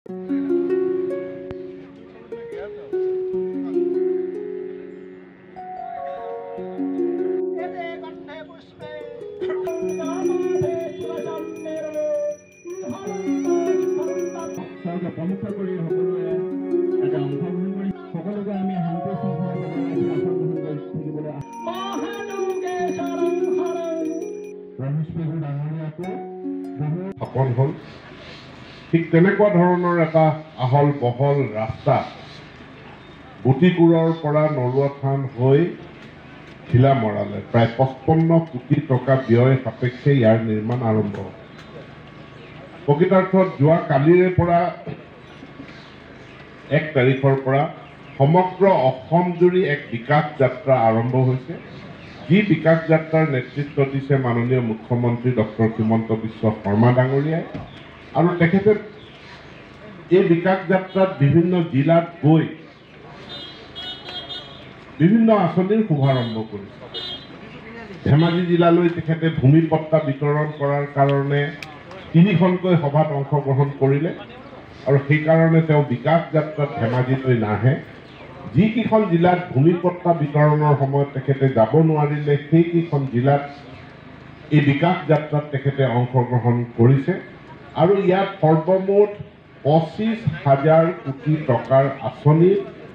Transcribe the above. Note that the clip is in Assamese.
প্ৰমুখ কৰি সকলোৱে এটা অংশগ্ৰহণ কৰি সকলোকে আমি শান্তি শৃংখলা বজাই ৰাখি অংশগ্ৰহণ কৰি থাকিবলৈ স্থাপন হ'ল। ঠিক তেনেকুৱা ধৰণৰ এটা আহল বহল ৰাস্তা বুটিকুৰৰ পৰা নৰুৱা থান হৈ ঘিলামৰালে প্ৰায় 55 কোটি টকা ব্যয় সাপেক্ষে ইয়াৰ নিৰ্মাণ আৰম্ভ হ'ল। প্ৰকৃতাৰ্থত যোৱা কালিৰে পৰা 1 তাৰিখৰ পৰা সমগ্ৰ অসমজুৰি এক বিকাশ যাত্ৰা আৰম্ভ হৈছে। যি বিকাশ যাত্ৰাৰ নেতৃত্ব দিছে মাননীয় মুখ্যমন্ত্ৰী ডক্টৰ হিমন্ত বিশ্ব শৰ্মা ডাঙৰীয়াই আৰু তেখেতে এই বিকাশ যাত্ৰাত বিভিন্ন জিলাত গৈ বিভিন্ন আঁচনিৰ শুভাৰম্ভ কৰিছে। ধেমাজি জিলালৈ তেখেতে ভূমি পট্টা বিতৰণ কৰাৰ কাৰণে 3খনকৈ সভাত অংশগ্ৰহণ কৰিলে আৰু সেইকাৰণে তেওঁ বিকাশ যাত্ৰাত ধেমাজিলৈ নাহে। যিকেইখন জিলাত ভূমি পট্টা বিতৰণৰ সময়ত তেখেতে যাব নোৱাৰিলে সেইকেইখন জিলাত এই বিকাশ যাত্ৰাত তেখেতে অংশগ্ৰহণ কৰিছে আৰু ইয়াত সৰ্বমুঠ 25,000 কোটি টকাৰ আঁচনি